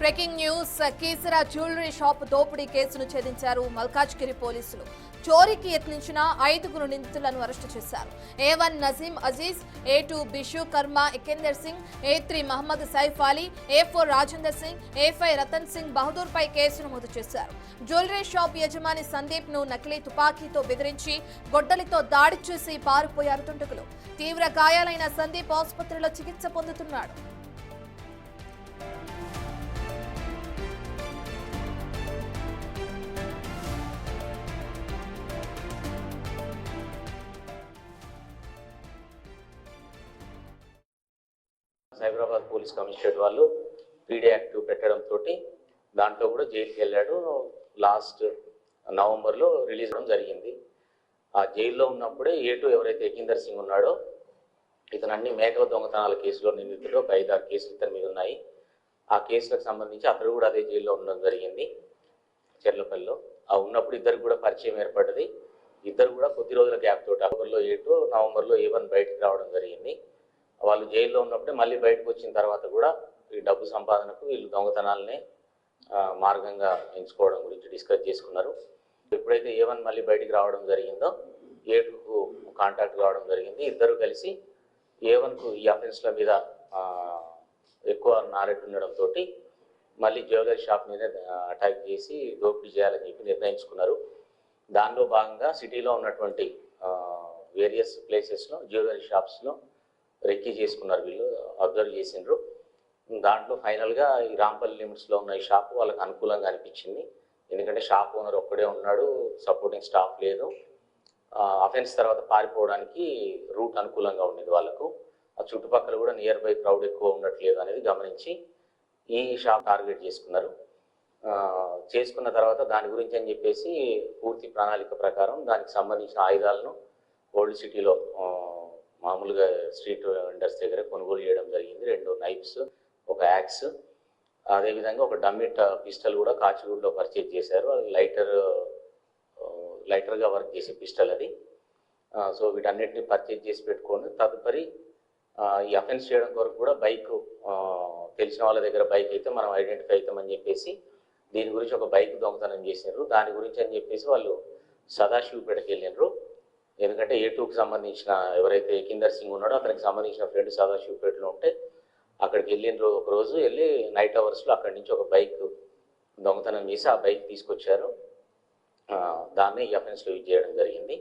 Breaking news Keesara jewellery shop దోపిడీ కేసును ఛేదించారు మల్కాజ్గిరి పోలీసులు. చోరీకి యత్నించిన 5 నిందితులను అరెస్టు చేశారు. A1 Nazeem Aziz, A2 Bishu Karma Ekender Singh, A3 Mohammed Saif Ali, A4 Rajender Singh, A5 Ratan Singh Bahadur పై కేసు నమోదు చేశారు. జ్యువెలరీ షాప్ యజమాని సందీప్ ను నకిలీ తుపాకీతో బెదిరించి గొడ్డలితో దాడి చేసి పారిపోయారు దుండగులు. తీవ్ర గాయాలైన సందీప్ ఆసుపత్రిలో చికిత్స పొందుతున్నాడు. సైబరాబాద్ పోలీస్ కమిషనరేట్ వాళ్ళు పీడీ యాక్టివ్ పెట్టడంతో దాంట్లో కూడా జైలుకి వెళ్ళాడు. లాస్ట్ నవంబర్లో రిలీజ్ అవ్వడం జరిగింది. ఆ జైల్లో ఉన్నప్పుడే A2 ఎవరైతే ఎకిందర్ సింగ్ ఉన్నాడో ఇతను అన్ని మేకల దొంగతనాల కేసులో నిందితుడు. 5-6 కేసులు ఇతని మీద ఉన్నాయి. ఆ కేసులకు సంబంధించి అతడు కూడా అదే జైల్లో ఉండడం జరిగింది చెర్లపల్లిలో. ఆ ఉన్నప్పుడు ఇద్దరు కూడా పరిచయం ఏర్పడ్డది. ఇద్దరు కూడా కొద్ది రోజుల గ్యాప్ తోటి అక్టోబర్లో A2, నవంబర్లో A1 బయటకు రావడం జరిగింది. వాళ్ళు జైల్లో ఉన్నప్పుడే మళ్ళీ బయటకు వచ్చిన తర్వాత కూడా ఈ డబ్బు సంపాదనకు వీళ్ళు దొంగతనాలనే మార్గంగా ఎంచుకోవడం గురించి డిస్కస్ చేసుకున్నారు. ఎప్పుడైతే A1 మళ్ళీ బయటికి రావడం జరిగిందో A2కు కాంటాక్ట్ కావడం జరిగింది. ఇద్దరు కలిసి A1కు ఈ అఫెన్స్ల మీద ఎక్కువ నాలెడ్జ్ ఉండడంతో మళ్ళీ జ్యువెలరీ షాప్ మీద అటాక్ చేసి దోపిడీ చేయాలని చెప్పి నిర్ణయించుకున్నారు. దానిలో భాగంగా సిటీలో ఉన్నటువంటి వేరియస్ ప్లేసెస్లో జ్యువెలరీ షాప్స్లో రెక్కీ చేసుకున్నారు. వీళ్ళు అబ్జర్వ్ చేసిండ్రు. దాంట్లో ఫైనల్గా ఈ రాంపల్లి లిమిట్స్లో ఉన్న ఈ షాప్ వాళ్ళకి అనుకూలంగా అనిపించింది. ఎందుకంటే షాప్ ఓనర్ ఒక్కడే ఉన్నాడు, సపోర్టింగ్ స్టాఫ్ లేదు. అఫెన్స్ తర్వాత పారిపోవడానికి రూట్ అనుకూలంగా ఉండేది వాళ్ళకు. ఆ చుట్టుపక్కల కూడా నియర్ బై క్రౌడ్ ఎక్కువ ఉండట్లేదు అనేది గమనించి ఈ షాప్ టార్గెట్ చేసుకున్నారు. చేసుకున్న తర్వాత దాని గురించి అని చెప్పేసి పూర్తి ప్రణాళిక ప్రకారం దానికి సంబంధించిన ఆయుధాలను ఓల్డ్ సిటీలో మామూలుగా స్ట్రీట్ వెండర్స్ దగ్గర కొనుగోలు చేయడం జరిగింది. 2 నైఫ్స్, ఒక యాక్స్, అదేవిధంగా ఒక డమ్మిట్ పిస్టల్ కూడా కాచిగూడలో పర్చేజ్ చేశారు. అది లైటర్గా వర్క్ చేసే పిస్టల్ అది. సో వీటన్నిటిని పర్చేజ్ చేసి పెట్టుకోండి. తదుపరి ఈ అఫెన్స్ చేయడం కొరకు కూడా బైక్ తెలిసిన వాళ్ళ దగ్గర బైక్ అయితే మనం ఐడెంటిఫై అవుతామని చెప్పేసి దీని గురించి ఒక బైక్ దొంగతనం చేసినారు. దాని గురించి అని చెప్పేసి వాళ్ళు సదాశివపేటకి వెళ్ళినారు. ఎందుకంటే A2కి సంబంధించిన ఎవరైతే ఎకిందర్ సింగ్ ఉన్నాడో అతనికి సంబంధించిన ఫ్రెండ్ సదాశివపేటలో ఉంటే అక్కడికి వెళ్ళిన ఒకరోజు వెళ్ళి నైట్ అవర్స్లో అక్కడి నుంచి ఒక బైక్ దొంగతనం చేసి ఆ బైక్ తీసుకొచ్చారు. దాన్ని ఈ అఫెన్స్లో యూజ్ చేయడం జరిగింది.